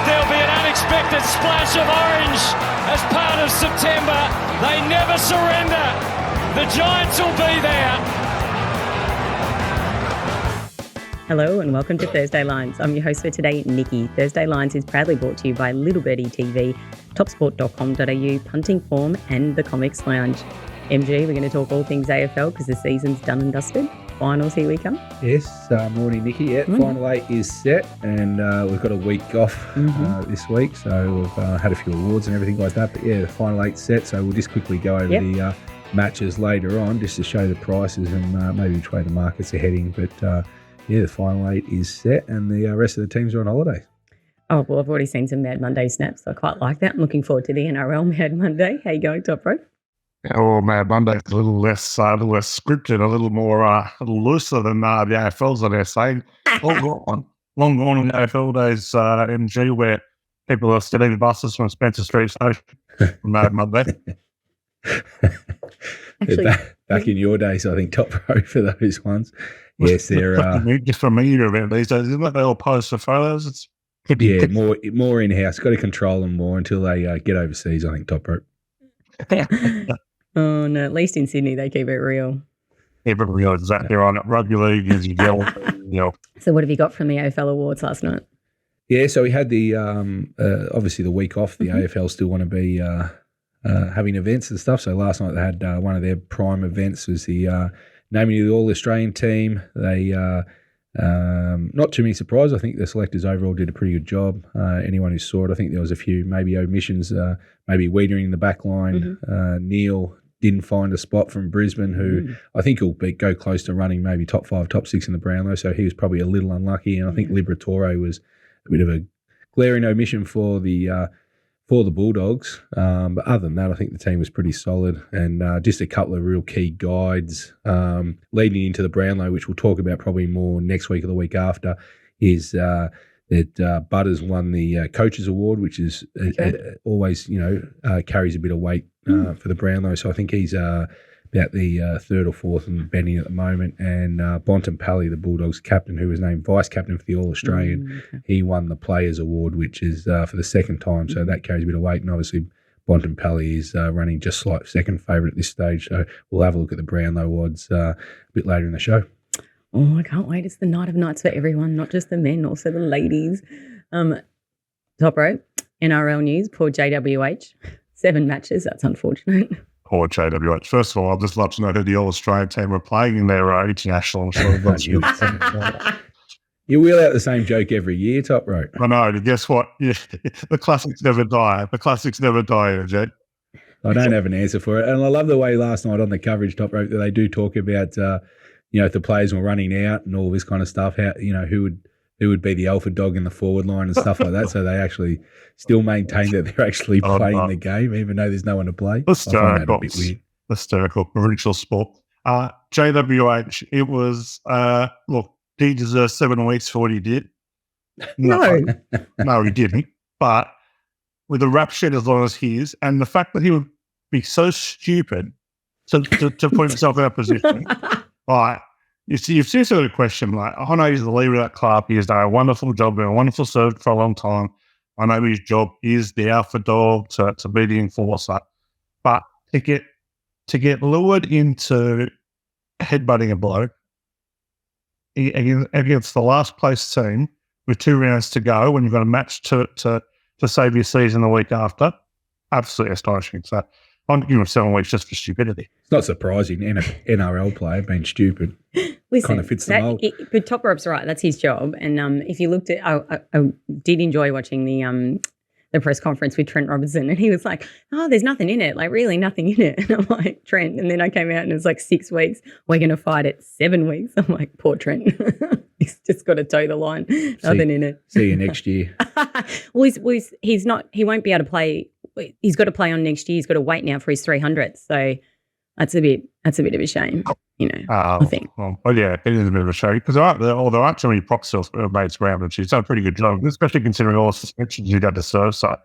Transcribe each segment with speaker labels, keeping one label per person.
Speaker 1: there'll be an unexpected splash of orange as part of September. They never surrender. The Giants will be there.
Speaker 2: Hello and welcome to Thursday Lines. I'm your host for today, Nikki. Thursday Lines is proudly brought to you by Little Birdie TV, topsport.com.au, Punting Form and the Comics Lounge. MG, we're going to talk all things AFL because the season's done and dusted. Finals, here we come.
Speaker 3: Yes, morning Nikki. Yeah, Final 8 is set and we've got a week off this week, so we've had a few awards and everything like that. But yeah, the Final 8's set, so we'll just quickly go over the matches later on just to show the prices and maybe which way the markets are heading. But yeah, the Final 8 is set and the rest of the teams are on holiday.
Speaker 2: Oh, well, I've already seen some Mad Monday snaps. So I quite like that. I'm looking forward to the NRL Mad Monday. How you going, Toprope?
Speaker 4: Oh, Mad Monday's a little less scripted, a little more looser than the AFL's, I dare say. Long gone in the AFL days, MG, where people are stealing buses from Spencer Street Station on Mad Monday.
Speaker 2: Actually,
Speaker 3: back in your days, I think top row for those ones. Yes, they're
Speaker 4: just for me about these days, isn't it? They all post for photos.
Speaker 3: It's more in house. Got to control them more until they get overseas. I think top row.
Speaker 2: Oh no! At least in Sydney they keep it real.
Speaker 4: Keep it real, exactly right. Rugby league is yellow.
Speaker 2: So what have you got from the AFL Awards last night?
Speaker 3: Yeah, so we had the obviously the week off. The AFL still want to be having events and stuff. So last night they had one of their prime events was the naming of the All-Australian team. They not too many surprises. I think the selectors overall did a pretty good job. Anyone who saw it, I think there was a few maybe omissions, maybe Wiedering in the back line. Neil didn't find a spot from Brisbane, who I think will go close to running maybe top 5, top 6 in the Brownlow. So he was probably a little unlucky. And I think Liberatore was a bit of a glaring omission for the Bulldogs. But other than that, I think the team was pretty solid and just a couple of real key guides leading into the Brownlow, which we'll talk about probably more next week or the week after, is that Butters won the Coaches Award, which is always, carries a bit of weight for the Brownlow. So I think he's about the third or fourth in betting at the moment. And Bontempelli, the Bulldogs captain, who was named vice captain for the All-Australian, he won the Players Award, which is for the second time. So that carries a bit of weight. And obviously Bontempelli is running just slight second favourite at this stage. So we'll have a look at the Brownlow odds a bit later in the show.
Speaker 2: Oh, I can't wait. It's the night of nights for everyone, not just the men, also the ladies. Top row, NRL news, poor JWH. 7 matches, that's unfortunate.
Speaker 4: Poor JWH. First of all, I'd just love to know who the All-Australian team were playing in their international.
Speaker 3: You wheel out the same joke every year, Top row.
Speaker 4: I know, but guess what? Yeah, the classics never die. AJ.
Speaker 3: I don't have an answer for it. And I love the way last night on the coverage, Top row, that they do talk about if the players were running out and all this kind of stuff, how who would be the alpha dog in the forward line and stuff like that. So they actually still maintain that they're actually playing the game, even though there's no one to play.
Speaker 4: Hysterical.
Speaker 3: I find that a bit weird.
Speaker 4: Hysterical. Original sport. JWH, it was, look, he deserves 7 weeks for what he did. No, he didn't. But with a rap sheet as long as his, and the fact that he would be so stupid to put himself in that position, right? You've seriously got a question. Like, I know he's the leader of that club. He has done a wonderful job, been a wonderful servant for a long time. I know his job is the alpha dog to be the enforcer. But to get lured into headbutting a bloke against the last place team with 2 rounds to go when you've got a match to save your season the week after, absolutely astonishing. So I'm giving him 7 weeks just for stupidity.
Speaker 3: It's not surprising. NRL player being stupid.
Speaker 2: Listen,
Speaker 3: kind of fits the mold.
Speaker 2: But Toprope's right. That's his job. And if you looked at, I did enjoy watching the press conference with Trent Robinson, and he was like, "Oh, there's nothing in it. Like really, nothing in it." And I'm like, Trent. And then I came out and it was like 6 weeks. We're going to fight it 7 weeks. I'm like, poor Trent. He's just got to toe the line. Nothing in it.
Speaker 3: See you next year.
Speaker 2: Well, he's not. He won't be able to play. He's got to play on next year. He's got to wait now for his 300th. So that's a bit of a shame, I think.
Speaker 4: Well, yeah, it is a bit of a shame because there aren't too many props mates around, and she's done a pretty good job, especially considering all the suspensions you had to serve. So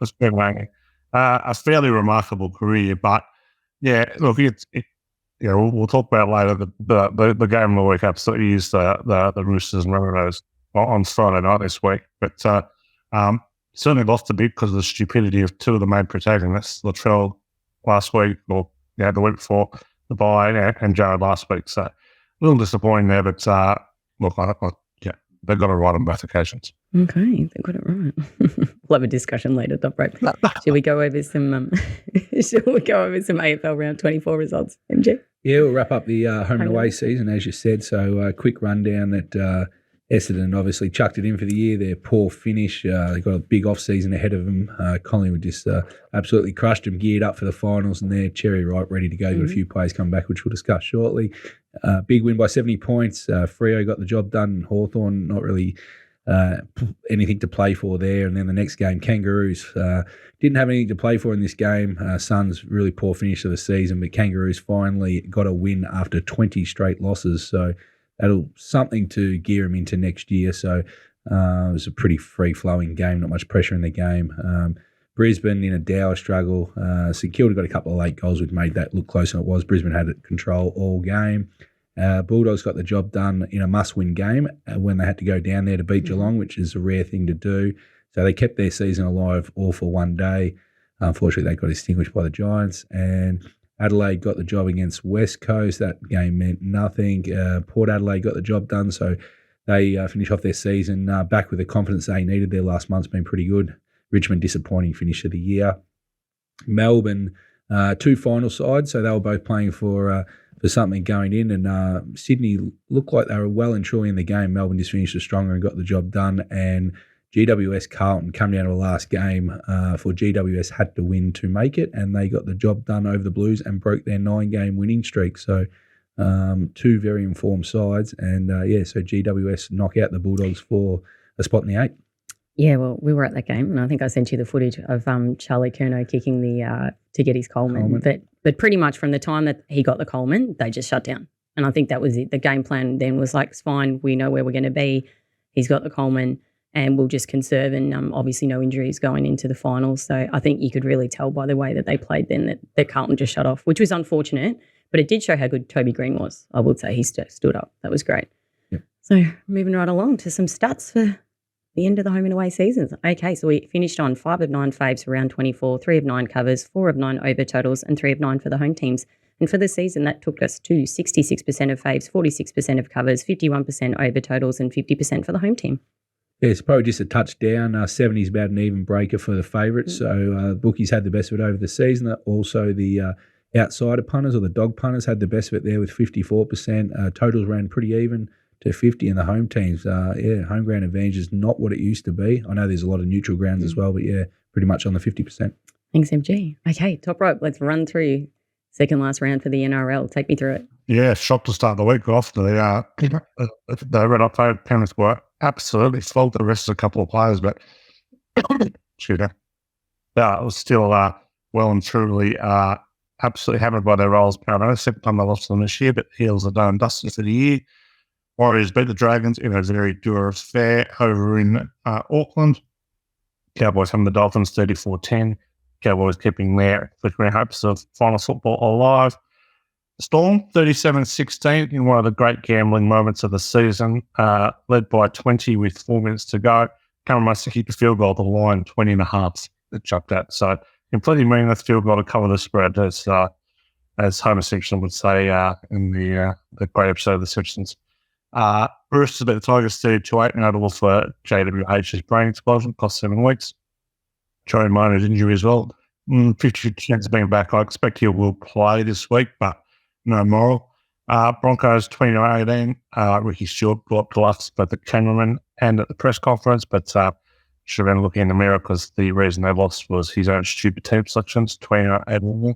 Speaker 4: it's been a fairly remarkable career. But yeah, look, we'll talk about later. The game of the week absolutely is the Roosters and Rabbitohs on Friday night this week. But Certainly lost a bit because of the stupidity of two of the main protagonists, Latrell last week, or the week before the bye, and Jared last week. So a little disappointing there, but look, they've got it right on both occasions.
Speaker 2: Okay, they've got it right. We'll have a discussion later, Toprope. Shall we go over some AFL round 24 results, MJ?
Speaker 3: Yeah, we'll wrap up the home and away season, as you said. So quick rundown that Essendon obviously chucked it in for the year. Their poor finish. They've got a big off-season ahead of them. Collingwood just absolutely crushed them, geared up for the finals, and they're cherry ripe, ready to go. Got a few players come back, which we'll discuss shortly. Big win by 70 points. Freo got the job done. Hawthorn, not really anything to play for there. And then the next game, Kangaroos, didn't have anything to play for in this game. Suns, really poor finish of the season, but Kangaroos finally got a win after 20 straight losses. So that'll secure to gear them into next year. So it was a pretty free-flowing game, not much pressure in the game. Brisbane in a dour struggle. St Kilda got a couple of late goals, which made that look closer than it was. Brisbane had control all game. Bulldogs got the job done in a must-win game when they had to go down there to beat Geelong, which is a rare thing to do. So they kept their season alive all for one day. Unfortunately, they got extinguished by the Giants. And Adelaide got the job against West Coast. That game meant nothing. Port Adelaide got the job done, so they finish off their season back with the confidence they needed. Their last month's been pretty good. Richmond, disappointing finish of the year. Melbourne, two final sides, so they were both playing for something going in. And Sydney looked like they were well and truly in the game. Melbourne just finished stronger and got the job done. And GWS Carlton come down to the last game for GWS had to win to make it, and they got the job done over the Blues and broke their 9-game winning streak. So two very informed sides. And so GWS knock out the Bulldogs for a spot in the 8.
Speaker 2: Yeah, well, we were at that game, and I think I sent you the footage of Charlie Curnow kicking the to get his Coleman. But pretty much from the time that he got the Coleman, they just shut down. And I think that was it. The game plan then was like, it's fine, we know where we're going to be. He's got the Coleman, and we'll just conserve, and obviously no injuries going into the finals. So I think you could really tell by the way that they played then that Carlton just shut off, which was unfortunate, but it did show how good Toby Green was. I would say he stood up. That was great.
Speaker 3: Yep.
Speaker 2: So moving right along to some stats for the end of the home and away seasons. Okay, so we finished on 5 of 9 faves for round 24, 3 of 9 covers, 4 of 9 over totals, and 3 of 9 for the home teams. And for the season, that took us to 66% of faves, 46% of covers, 51% over totals, and 50% for the home team.
Speaker 3: Yeah, it's probably just a touchdown. 70 is about an even breaker for the favourites. So bookies had the best of it over the season. Also, the outsider punters or the dog punters had the best of it there with 54%. Totals ran pretty even to 50 in the home teams. Home ground advantage is not what it used to be. I know there's a lot of neutral grounds as well, but pretty much on the 50%.
Speaker 2: Thanks, MG. Okay, Toprope, let's run through second last round for the NRL. Take me through it.
Speaker 4: Yeah, shocked to start the week off. The Red Hot Favourite Penrith were absolutely flogged the rest of a couple of players, but excuse me. It was still well and truly absolutely hammered by their roles. Parramatta, second time they lost to them this year, but Heels are done dusted for the year. Warriors beat the Dragons in a very dour affair over in Auckland. Cowboys having the Dolphins 34-10. Cowboys keeping their flickering hopes of finals football alive. Storm 37-16 in one of the great gambling moments of the season, led by 20 with 4 minutes to go. Cameron Munster kicked a field goal to the line, 20 and a half. It chucked that. So completely meaningless field goal to cover the spread, as Homer Simpson would say in the great episode of The Simpsons. Roosters beat the Tigers 32-8, notable for JWH's brain explosion, cost 7 weeks. Joey Minor's injury as well. 50% of being back. I expect he will play this week, but no moral. Broncos 29-18. Ricky Stewart got deluxe both at cameraman and at the press conference, but should have been looking in the mirror because the reason they lost was his own stupid team selections, 29-18.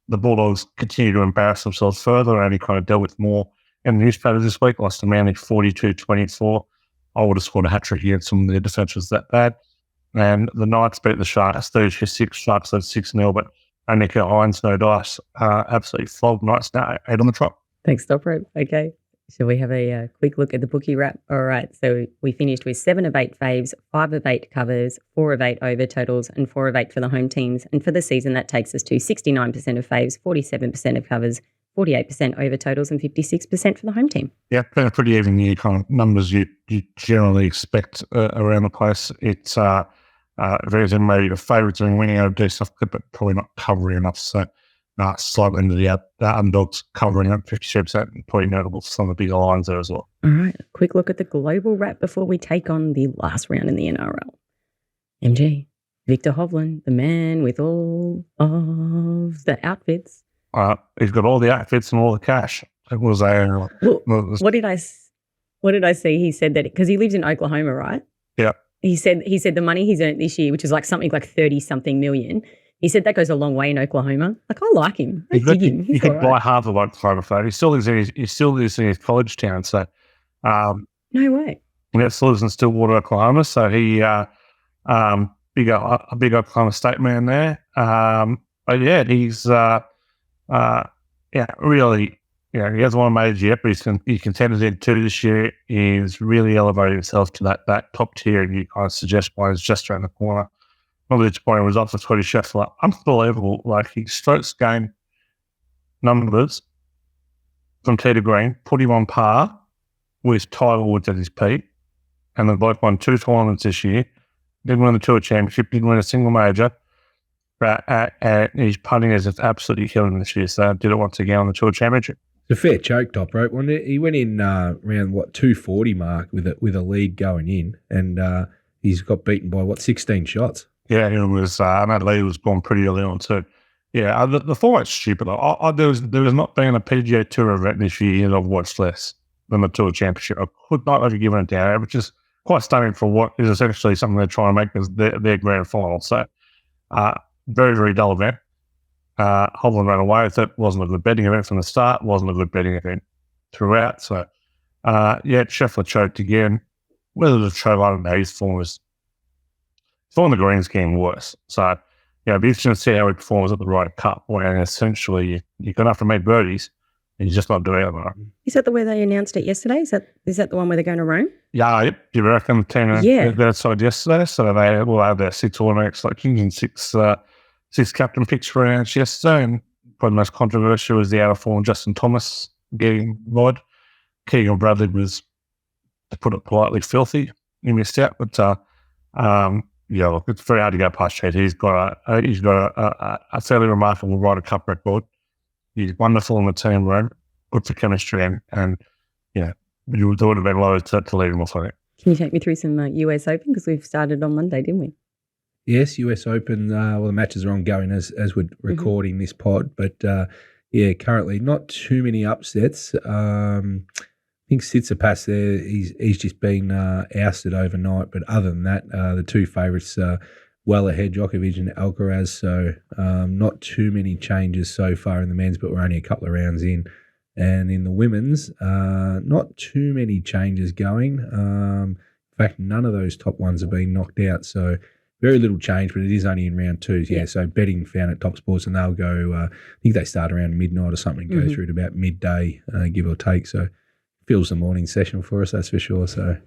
Speaker 4: The Bulldogs continue to embarrass themselves further, and he kind of dealt with more in the newspapers this week. Lost to Manly 42-24. I would have scored a hat-trick against some of their defence was that bad. And the Knights beat the Sharks 32-6. Sharks led 6-0, but Nikki Hines, no dice. Absolutely flogged Knights now 8 on the trot.
Speaker 2: Thanks, Toprope. Okay. Shall we have a quick look at the bookie wrap? All right. So we finished with 7 of 8 faves, 5 of 8 covers, 4 of 8 over totals, and 4 of 8 for the home teams. And for the season, that takes us to 69% of faves, 47% of covers, 48% over totals and 56% for the home team.
Speaker 4: Yeah, been a pretty even year, kind of numbers you generally expect around the place. It's there's maybe the favourites are winning over decent stuff, but probably not covering enough. So slightly into the underdogs covering up 57%, probably notable for some of the bigger lines there as well.
Speaker 2: All right, a quick look at the global wrap before we take on the last round in the NRL. MG, Victor Hovland, the man with all of the outfits.
Speaker 4: He's got all the outfits and all the cash. It was
Speaker 2: what did I see? He said that because he lives in Oklahoma, right?
Speaker 4: Yeah.
Speaker 2: He said the money he's earned this year, which is like something like 30-something million. He said that goes a long way in Oklahoma. Like, I like him. I dig him.
Speaker 4: He could buy half of Oklahoma for that. He still lives in his college town. So,
Speaker 2: no way.
Speaker 4: He still lives in Stillwater, Oklahoma. So he a big Oklahoma State man there. But yeah, he's really. He hasn't won a major yet, but he contended in 2 this year. He's really elevated himself to that top tier, and you kind of suggest why he's just around the corner. One of the disappointing results for Scotty Scheffler. Unbelievable. Like, he strokes game numbers from tee to green, put him on par with Tiger Woods at his peak, and they both won 2 tournaments this year. Didn't win the Tour Championship, didn't win a single major. And his putting is absolutely killing this year, so did it once again on the Tour Championship.
Speaker 3: It's a fair choke, Toprope, wasn't it? He went in around 240 mark with a lead going in, and he's got beaten by 16 shots. Yeah,
Speaker 4: it was. That lead was gone pretty early on too. Yeah, the format's stupid. There was not been a PGA Tour event this year that I've watched less than the Tour Championship. I could not have given it down, which is quite stunning for what is essentially something they're trying to make as their grand final. So, very, very dull event. Hovland ran away with it. Wasn't a good betting event from the start. Wasn't a good betting event throughout. So, Scheffler choked again. Whether the choke, I don't know. His form the greens getting worse. So, it'd be interesting to see how he performs at the Ryder Cup, when essentially you're going to have to make birdies, and you're just not doing it.
Speaker 2: Is that the way they announced it yesterday? Is that the one where they're going to Rome?
Speaker 4: Yeah, yep. You reckon the team they decided yesterday? So they will have their 6 automatic selections and 6 captain picks for announced yesterday, and probably the most controversial was the out of form Justin Thomas getting rod. Keegan Bradley was, to put it politely, filthy. He missed out, but look, it's very hard to go past Chet. He's got a fairly remarkable Ryder Cup record. He's wonderful in the team room, good for chemistry, and you would have been low to leave him off on it.
Speaker 2: Can you take me through some US Open, because we've started on Monday, didn't we?
Speaker 3: Yes, US Open. The matches are ongoing as we're recording this pod, but currently not too many upsets. I think Tsitsipas there, he's just been ousted overnight, but other than that, the 2 favourites well ahead, Djokovic and Alcaraz. So not too many changes so far in the men's, but we're only a couple of rounds in. And in the women's, not too many changes going. In fact, none of those top ones have been knocked out. So very little change, but it is only in round 2. Yeah, so betting found at Top Sports, and they'll go, I think they start around midnight or something, go through to about midday, give or take. So fills the morning session for us, that's for sure. So,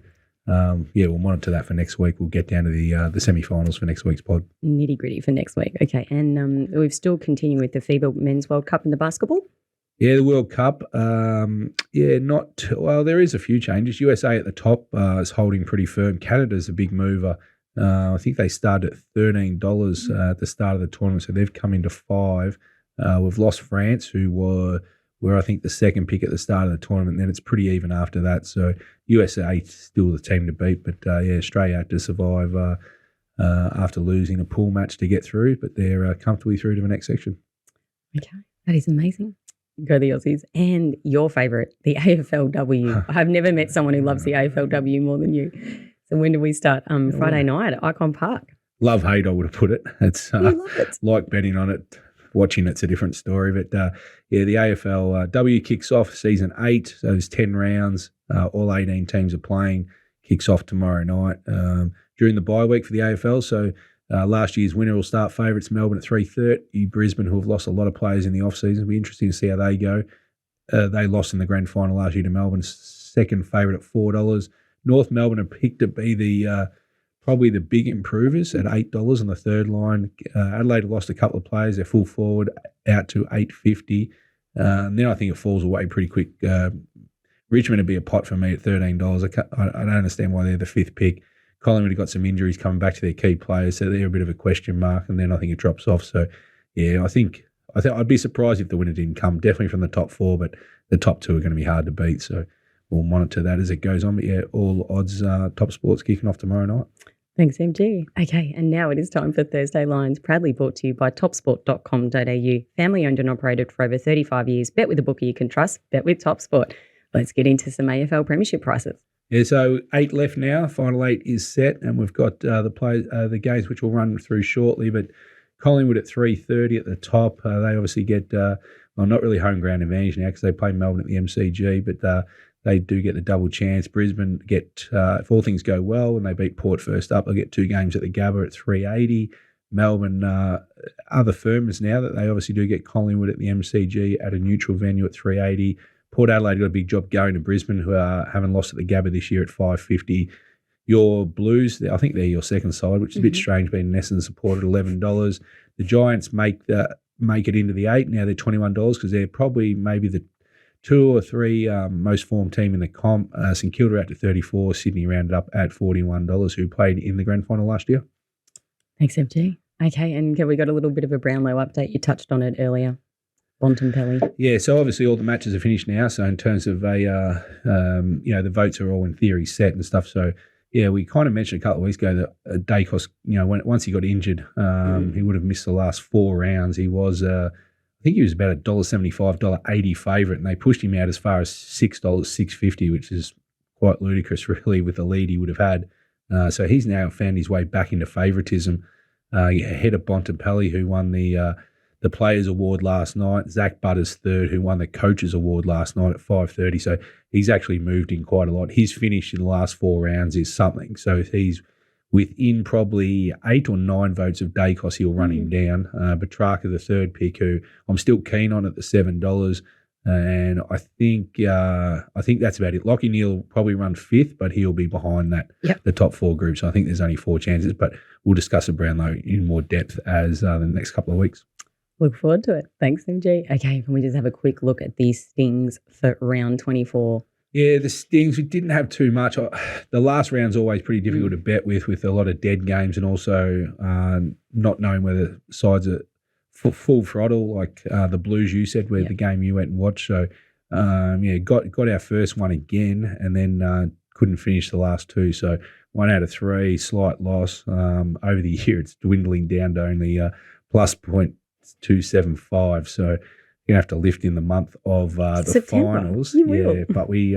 Speaker 3: we'll monitor that for next week. We'll get down to the semi-finals for next week's pod.
Speaker 2: Nitty-gritty for next week. Okay, and we've still continuing with the FIBA Men's World Cup in the basketball?
Speaker 3: Yeah, the World Cup. There is a few changes. USA at the top is holding pretty firm. Canada's a big mover. I think they started at $13 at the start of the tournament, so they've come into 5. We've lost France, who were I think the second pick at the start of the tournament, and then it's pretty even after that. So USA still the team to beat, but Australia had to survive after losing a pool match to get through, but they're comfortably through to the next section.
Speaker 2: Okay, that is amazing. Go the Aussies. And your favourite, the AFL W. I've never met someone who loves the AFL W more than you. So when do we start? Friday night at Icon Park.
Speaker 3: Love-hate, I would have put it. It's like betting on it. Watching it's a different story. But, the AFL W kicks off season 8. So there's 10 rounds. All 18 teams are playing. Kicks off tomorrow night during the bye week for the AFL. So last year's winner will start favourites Melbourne at 3:30. Brisbane, who have lost a lot of players in the off-season. It'll be interesting to see how they go. They lost in the grand final last year to Melbourne, second favourite at $4. North Melbourne are picked to be the probably the big improvers at $8 on the third line. Adelaide lost a couple of players. They're full forward out to $8.50. And then I think it falls away pretty quick. Richmond would be a pot for me at $13. I don't understand why they're the 5th pick. Collingwood have got some injuries coming back to their key players, so they're a bit of a question mark, and then I think it drops off. So, yeah, I think I'd be surprised if the winner didn't come, definitely from the top 4, but the top 2 are going to be hard to beat. So we'll monitor that as it goes on. But, yeah, all odds, Top Sports kicking off tomorrow night.
Speaker 2: Thanks, MG. Okay, and now it is time for Thursday Lines, proudly brought to you by topsport.com.au. Family owned and operated for over 35 years. Bet with a bookie you can trust. Bet with TopSport. Let's get into some AFL Premiership prices.
Speaker 3: Yeah, so 8 left now. Final 8 is set, and we've got the games which we'll run through shortly. But Collingwood at 3:30 at the top. They obviously get not really home ground advantage now because they play Melbourne at the MCG, but they do get the double chance. Brisbane get, if all things go well and they beat Port first up, they'll get 2 games at the Gabba at 3:80. Melbourne, other firms now that they obviously do get Collingwood at the MCG at a neutral venue at 3:80. Port Adelaide got a big job going to Brisbane, who haven't lost at the Gabba this year at 5:50. Your Blues, I think they're your second side, which is a bit strange being an Essendon support at $11. The Giants make it into the 8. Now they're $21 because they're probably maybe the 2 or 3 most formed team in the comp. St Kilda out to 34, Sydney rounded up at $41, who played in the grand final last year.
Speaker 2: Thanks, FG. Okay, and we got a little bit of a Brownlow update. You touched on it earlier. Bontempelli.
Speaker 3: Yeah, so obviously all the matches are finished now. So in terms of the votes are all in theory set and stuff. So yeah, we kind of mentioned a couple of weeks ago that Dacos, once he got injured, he would have missed the last 4 rounds. He was, I think he was about $1.75, $1.80 favourite, and they pushed him out as far as $6, $6.50, which is quite ludicrous, really, with the lead he would have had. So he's now found his way back into favouritism, ahead of Bontempelli, who won the Players Award last night. Zach Butters third, who won the Coaches Award last night at 5:30. So he's actually moved in quite a lot. His finish in the last 4 rounds is something. So if he's within probably 8 or 9 votes of Dacos, he'll run him down. Petrarca, the third pick, who I'm still keen on at the $7. And I think that's about it. Lockie Neal will probably run 5th, but he'll be behind the top 4 groups. So I think there's only 4 chances, but we'll discuss the Brownlow in more depth as the next couple of weeks.
Speaker 2: Look forward to it. Thanks, MG. Okay, can we just have a quick look at these stings for round 24?
Speaker 3: Yeah, the stings, we didn't have too much. The last round's always pretty difficult to bet with a lot of dead games and also not knowing whether sides are full throttle, like the Blues you said, where the game you went and watched. So, got our first one again and then couldn't finish the last 2. So 1 out of 3, slight loss. Over the year, it's dwindling down to only plus 0.275. So you're gonna have to lift in the month of the
Speaker 2: September.
Speaker 3: finals.
Speaker 2: You will.
Speaker 3: Yeah, but we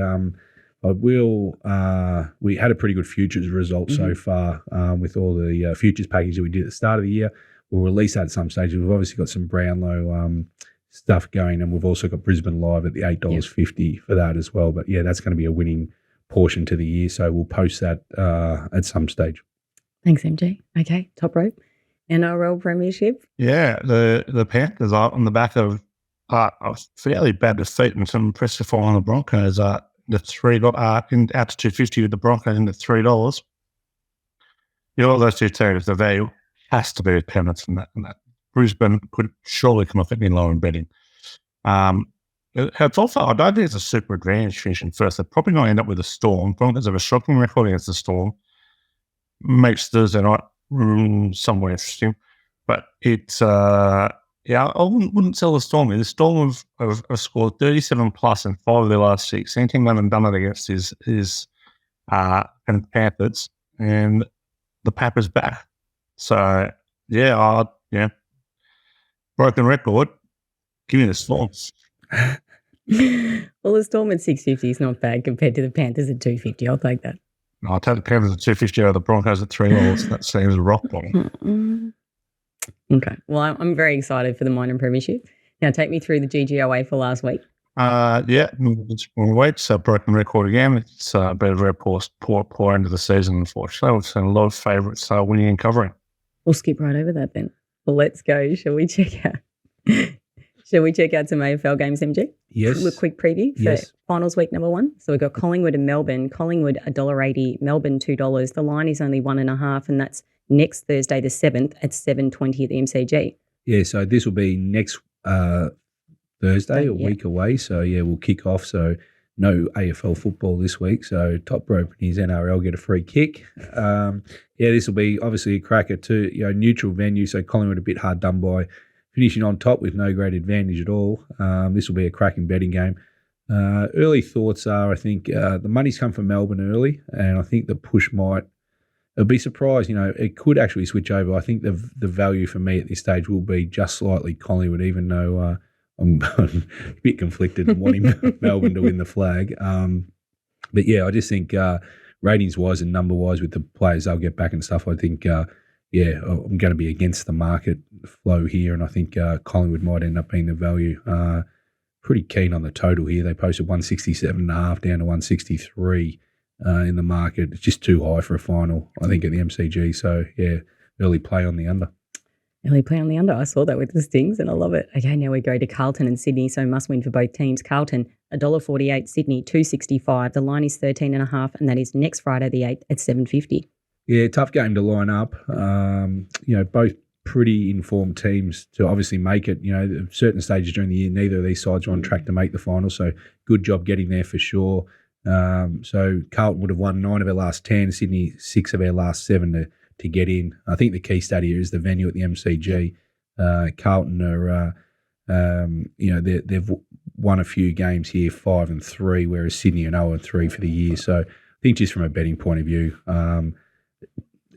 Speaker 3: had a pretty good futures result so far with all the futures package that we did at the start of the year. We'll release that at some stage. We've obviously got some Brownlow stuff going, and we've also got Brisbane live at the $8.50 for that as well. But yeah, that's going to be a winning portion to the year. So we'll post that at some stage.
Speaker 2: Thanks, MG. Okay, Toprope. NRL Premiership.
Speaker 4: Yeah, the Panthers are on the back of a fairly bad defeat and some impressive fall on the Broncos. The $3 out to 250 with the Broncos into $3. All those 2 teams, the value has to be with penalties and that. Brisbane could surely come off any lower in betting. It's also, I don't think it's a super advantage finishing first. They're probably going to end up with a Storm. Broncos have a shocking record against the Storm. Makes Thursday night somewhat interesting. But it's, I wouldn't sell the Storm. The Storm have scored 37 plus in 5 of their last 6. The only team they haven't done it against is Panthers, and the Pappers back. So, broken record. Give me the Storm.
Speaker 2: Well, the Storm at 650 is not bad compared to the Panthers at 250. I'll take that.
Speaker 4: No, I'll take the Panthers at 250 over the Broncos at $3. That seems a rock bottom.
Speaker 2: Okay. Well, I'm very excited for the minor premiership. Now, take me through the GGOA for last week.
Speaker 4: We'll wait. So, broken record again. It's been a very poor end of the season, unfortunately. We've seen a lot of favourites winning and covering.
Speaker 2: We'll skip right over that then. Well, let's go. Shall we check out some AFL games, MG?
Speaker 3: Yes.
Speaker 2: A quick preview for finals week number 1. So we've got Collingwood and Melbourne. Collingwood $1.80, Melbourne $2. The line is only 1.5, and that's next Thursday the 7th at 7:20 at the MCG.
Speaker 3: Yeah, so this will be next Thursday,
Speaker 2: Okay,
Speaker 3: a week away. So, yeah, we'll kick off. So, no AFL football this week. So, Toprope and his NRL get a free kick. This will be obviously a cracker too. Neutral venue. So, Collingwood a bit hard done by, finishing on top with no great advantage at all. This will be a cracking betting game. Early thoughts are, I think, the money's come from Melbourne early, and I think the push I'll be surprised, it could actually switch over. I think the value for me at this stage will be just slightly Collingwood, even though I'm a bit conflicted and wanting Melbourne to win the flag. But yeah, I just think ratings-wise and number-wise with the players they'll get back and stuff, I think, I'm going to be against the market flow here, and I think Collingwood might end up being the value. Pretty keen on the total here. They posted 167.5 down to 163 in the market. It's just too high for a final, I think, at the MCG. So, yeah, early play on the under.
Speaker 2: Early play on the under. I saw that with the Stings and I love it. Okay, now we go to Carlton and Sydney, so must win for both teams. Carlton, $1.48, Sydney, $2.65. The line is 13.5, and that is next Friday the 8th at 7:50.
Speaker 3: Yeah, tough game to line up. Both pretty informed teams to obviously make it. At certain stages during the year, neither of these sides are on track to make the final, so good job getting there for sure. So Carlton would have won 9 of their last 10, Sydney 6 of their last 7 to get in. I think the key stat here is the venue at the MCG. Carlton are, they've won a few games here, 5-3, whereas Sydney are 0-3 for the year. So I think just from a betting point of view,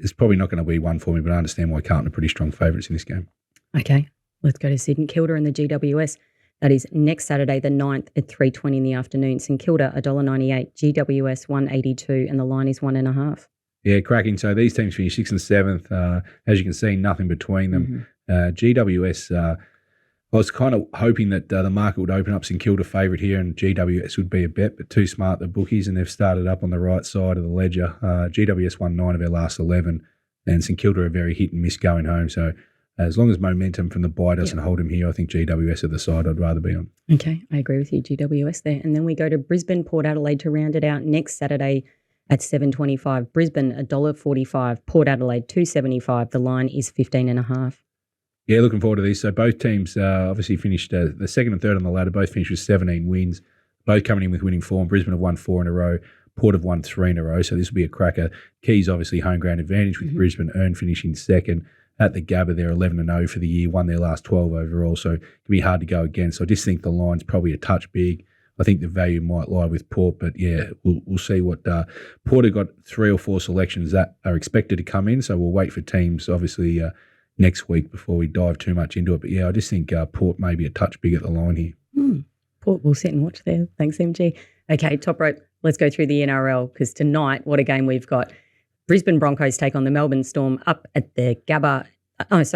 Speaker 3: it's probably not going to be one for me, but I understand why Carlton are pretty strong favourites in this game.
Speaker 2: Okay, let's go to St Kilda and the GWS. That is next Saturday the 9th at 3:20 in the afternoon. St Kilda $1.98, GWS $1.82, and the line is 1.5.
Speaker 3: Yeah, cracking. So these teams finish 6th and 7th. As you can see, nothing between them. GWS, I was kind of hoping that the market would open up St Kilda favourite here and GWS would be a bet, but too smart, the bookies, and they've started up on the right side of the ledger. GWS won 9 of their last 11, and St Kilda are very hit and miss going home. So as long as momentum from the bye doesn't hold them here, I think GWS are the side I'd rather be on.
Speaker 2: Okay, I agree with you, GWS there. And then we go to Brisbane, Port Adelaide to round it out next Saturday at 7:25. Brisbane $1.45, Port Adelaide $2.75. The line is 15.5.
Speaker 3: Yeah, looking forward to this. So both teams obviously finished the second and third on the ladder, both finished with 17 wins, both coming in with winning form. Brisbane have won 4 in a row. Port have won 3 in a row, so this will be a cracker. Keys obviously home ground advantage with Brisbane finishing second. At the Gabba, they're 11-0 for the year, won their last 12 overall, so it can be hard to go against. So I just think the line's probably a touch big. I think the value might lie with Port, but yeah, we'll see what Port have got 3 or 4 selections that are expected to come in, so we'll wait for teams obviously next week before we dive too much into it. But yeah, I just think Port may be a touch big at the line here.
Speaker 2: Port, we'll sit and watch there. Thanks, MG. Okay, top rope. Let's go through the NRL because tonight, what a game we've got. Brisbane Broncos take on the Melbourne Storm up at the Gabba. What have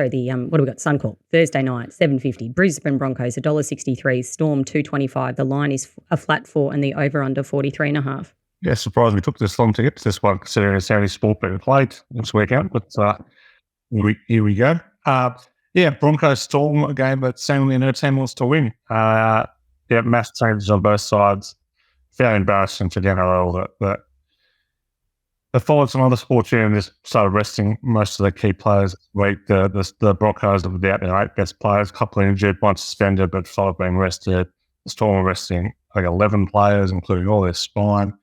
Speaker 2: we got? Suncorp. Thursday night, 7:50. Brisbane Broncos, $1.63. Storm, $2.25. The line is a flat 4 and the over-under 43.5.
Speaker 4: Yeah, surprised we took this long to get to this one, considering it's the only sport being played this weekend. But here we go. Broncos Storm, a game that seemingly no team wants to win. Mass changes on both sides. Very embarrassing for the NRL that they followed some other sports here and just started resting most of the key players this week. The Broncos are without their 8 best players, a couple injured, 1 suspended, but 5 being rested. The Storm are resting 11 players, including all their spine.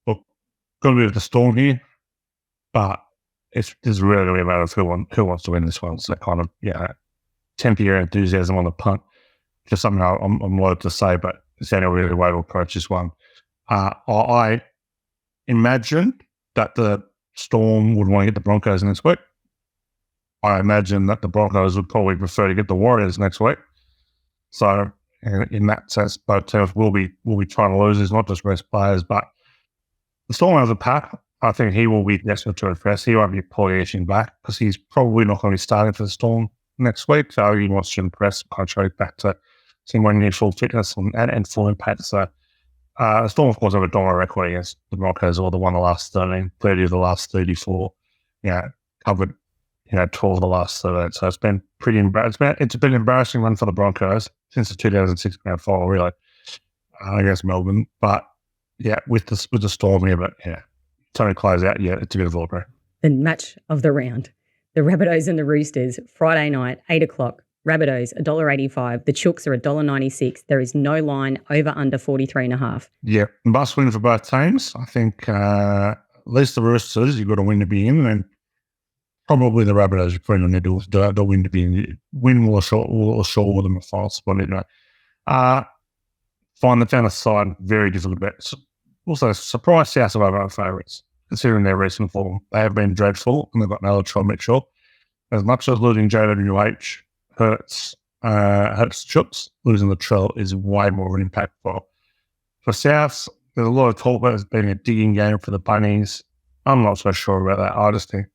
Speaker 4: Look, got to be with the Storm here, but it's really a matter of who wants to win this one. So kind of, temper your enthusiasm on the punt. Just something I'm loath to say, but it's the only really way to approach this one. I imagine that the Storm would want to get the Broncos next week. I imagine that the Broncos would probably prefer to get the Warriors next week. So in that sense, both teams will be trying to lose. It's not just rest players, but the Storm has a pack. I think he will be desperate to impress. He won't be pulling back because he's probably not going to be starting for the Storm next week. So he wants to impress, contrary back to seeing when you need full fitness and full impact. So the Storm, of course, have a dominant record against the Broncos, or the one the last 13, 30 of the last 34. Covered 12 of the last 13. So it's been pretty embarrassing. It's been an embarrassing run for the Broncos since the 2006 grand final, really, against Melbourne. But with the Storm here, but trying to close out, it's a bit of a bro.
Speaker 2: The match of the round. The Rabbitohs and the Roosters, Friday night, 8 o'clock. Rabbitohs, $1.85. The Chooks are $1.96. There is no line over under 43.5.
Speaker 4: Yeah, must win for both teams. I think at least the Roosters, you've got to win to be in, and probably the Rabbitohs, you probably need to win to be in. Win will assure them a final spot. Find the tennis side very difficult to bet. Also, surprise South of over favourites, considering their recent form. They have been dreadful, and they've got no Latrell Mitchell. As much as losing JWH hurts Chooks, losing Latrell is way more of an impact for Souths. There's a lot of talk about it being a digging game for the Bunnies. I'm not so sure about that. I just think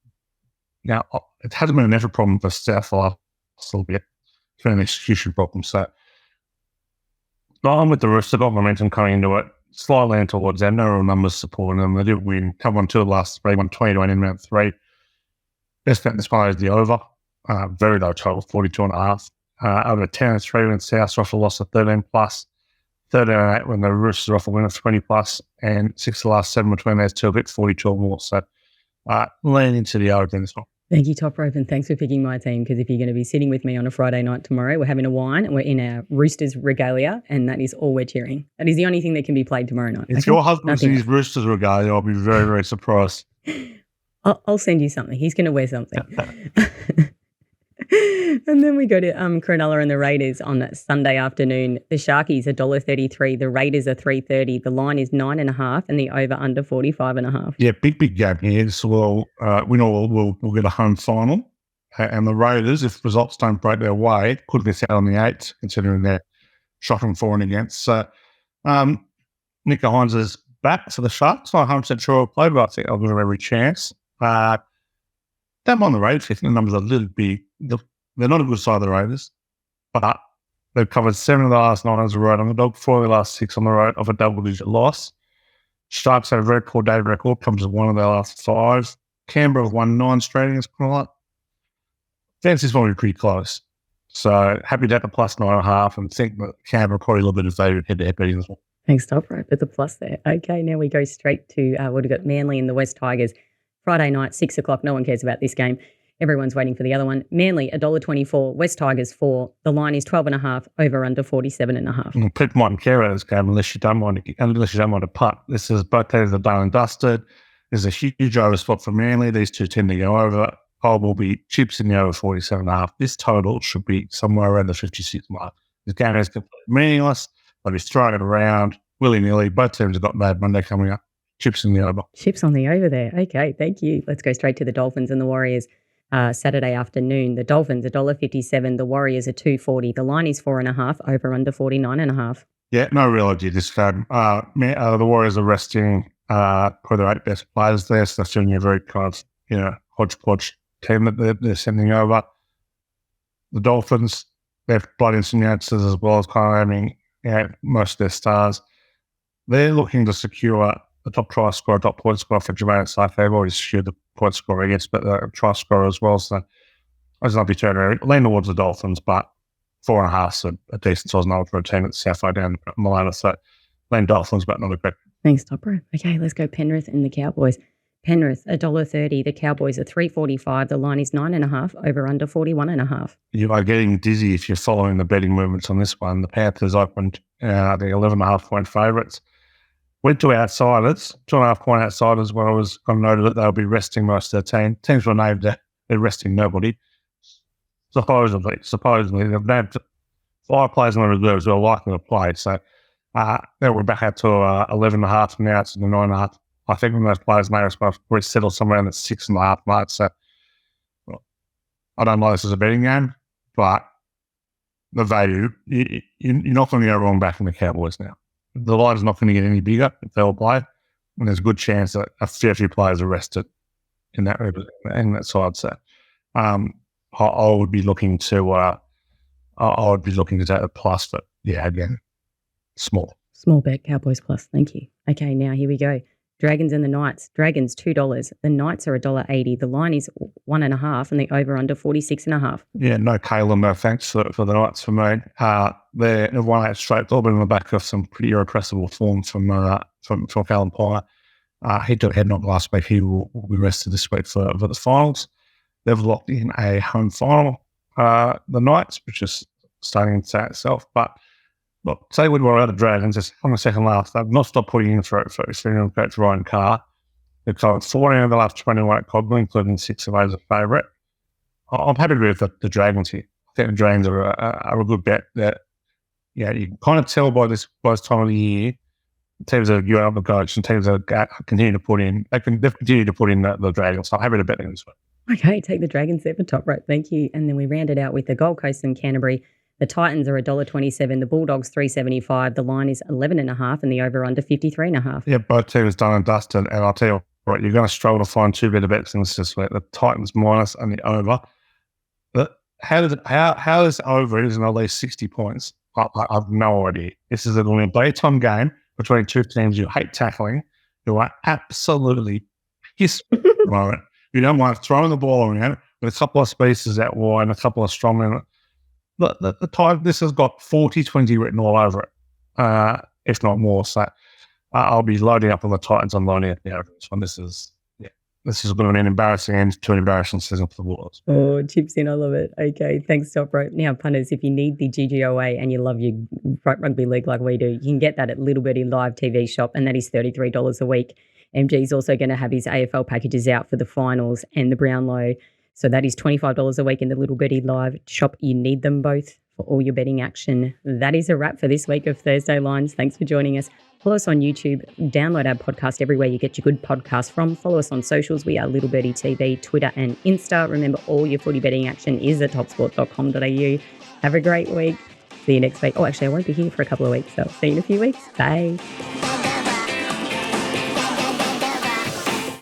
Speaker 4: now it hasn't been an effort problem for South the last little bit. It's been an execution problem. So I'm with the Roosters. Got momentum coming into it. Slightly in towards them. No real numbers supporting them. They did win. Come on 2 of the last 3. Won 20-1 in round 3. Best bet this one is the over. Very low total, 42.5. Over 10-3 when South offer loss of 13+. 13-8 when the Roosters offer win of 20+. And 6 of the last 7 between those two, a bit 42 or more. So lean into the over in this one.
Speaker 2: Thank you, Toprope, and thanks for picking my team, because if you're going to be sitting with me on a Friday night tomorrow, we're having a wine and we're in our Roosters regalia, and that is all we're cheering. That is the only thing that can be played tomorrow night.
Speaker 4: If your husband's in his Roosters regalia, I'll be very, very surprised.
Speaker 2: I'll send you something. He's going to wear something. And then we go to Cronulla and the Raiders on that Sunday afternoon. The Sharkies are $1.33. The Raiders are $3.30. The line is 9.5 and the over under 45.5.
Speaker 4: Yeah, big game here. So we'll get a home final. And the Raiders, if results don't break their way, could miss out on the 8, considering they're shocking for and against. So Nick Hines is back for the Sharks. I'm not 100% sure he'll play, but I think I'll give him every chance. Don't mind the Raiders. I think the numbers are a little big. They're not a good side of the Raiders, but they've covered 7 of the last 9 on the road on the dog, 4 of the last 6 on the road of a double-digit loss. Sharks have a very poor day record, comes with 1 of their last 5. Canberra have won 9 straight against Cronulla. Fancy's going to be pretty close. So happy to have the plus 9.5 and think that Canberra probably a little bit of value head-to-head betting as well.
Speaker 2: Thanks, Toprope. There's a plus there. Okay, now we go straight to we've got Manly and the West Tigers. Friday night, 6 o'clock. No one cares about this game. Everyone's waiting for the other one. Manly, $1.24. West Tigers, 4. The line is 12.5, over under 47.5.
Speaker 4: People mightn't care about this game unless you don't want to putt. This is both teams are done and dusted. There's a huge over spot for Manly. These two tend to go over. I will be chips in the over 47.5. This total should be somewhere around the 56 mark. This game is completely meaningless. They'll be throwing it around willy-nilly. Both teams have got Mad Monday coming up. Chips in the over.
Speaker 2: Chips on the over there. Okay, thank you. Let's go straight to the Dolphins and the Warriors. Saturday afternoon. The Dolphins $1.57. The Warriors are $2.40. The line is 4.5, over under 49.5.
Speaker 4: Yeah, no real idea this game. The Warriors are resting probably the 8 best players there, so they're doing a very kind of hodgepodge team that they're sending over. The Dolphins, they've brought in some youngsters as well as kind of having most of their stars. They're looking to secure the top try scorer, top point scorer for Jermaine Safe. They've already secured the point scorer against, but the try scorer as well. So I just not be turning around. Lean towards the Dolphins, but 4.5 is a decent size number for a team that's halfway down Malana. So lean Dolphins, but not a great.
Speaker 2: Thanks, Toprope. Okay, let's go Penrith and the Cowboys. Penrith $1.30. The Cowboys are $3.45. The line is 9.5, over under 41.5.
Speaker 4: You are getting dizzy if you're following the betting movements on this one. The Panthers opened the 11.5 point favourites. Went to outsiders, 2.5 point outsiders, where I was going to note that they'll be resting most of their team. Teams were named they're resting nobody. Supposedly, they've named 5 players in the reserves who are likely to play. So we're back out to 11.5 now. It's the 9.5. I think when those players may have settled somewhere in the 6.5 mark. So I don't know this is a betting game, but the value, you're not going to go wrong back in the Cowboys now. The line's not going to get any bigger if they'll play, and there's a good chance that a fair few players are rested in that side. So I would be looking to take a plus, but yeah, again, small
Speaker 2: bet, Cowboys plus. Thank you. Okay, now here we go. Dragons and the Knights. Dragons $2. The Knights are $1.80. The line is 1.5, and the over under 46.5.
Speaker 4: Yeah, no Caleb, no thanks for the Knights for me. They've won 8 straight, they've been on the back of some pretty irrepressible form from Callum Pye. He took a head knock last week. He will be rested this week for the finals. They've locked in a home final. the Knights, which is starting to say itself. But look, say we were out of Dragons, just on the second last, they've not stopped putting in for experienced coach Ryan Carr. They've got 14 of the last 21 at Coggle, including 6 of those a favourite. I'm happy to be with the Dragons here. I think the Dragons are a good bet. That you can kind of tell by this time of the year, teams that you are the coach and teams that continue to put in, they've continued to put in the Dragons. So I'm happy to bet them this one.
Speaker 2: Okay, take the Dragons there for top rope. Thank you. And then we round it out with the Gold Coast and Canterbury. The Titans are $1.27, the Bulldogs $3.75, the line is 11.5, and the over/under 53.5.
Speaker 4: Yeah, both teams done and dusted, and I'll tell you what, you're going to struggle to find 2 better bets in this week. The Titans minus and the over. But how is over isn't at least 60 points? I've no idea. This is a daytime game between 2 teams you hate tackling, who are absolutely pissed at the moment. You don't mind throwing the ball around with a couple of spaces out wide and a couple of strong men. The time, this has got 40-20 written all over it, if not more. So I'll be loading up on the Titans and loading it out. This is going to be an embarrassing end to an embarrassing season for the Bulldogs.
Speaker 2: Oh, chips in, I love it. Okay, thanks, Toprope. Now, punters, if you need the GGOA and you love your rugby league like we do, you can get that at Little Birdie Live TV shop, and that is $33 a week. MG is also going to have his AFL packages out for the finals and the Brownlow. So that is $25 a week in the Little Birdie Live shop. You need them both for all your betting action. That is a wrap for this week of Thursday Lines. Thanks for joining us. Follow us on YouTube. Download our podcast everywhere you get your good podcast from. Follow us on socials. We are Little Birdie TV, Twitter and Insta. Remember, all your footy betting action is at topsport.com.au. Have a great week. See you next week. Oh, actually, I won't be here for a couple of weeks, so I'll see you in a few weeks. Bye.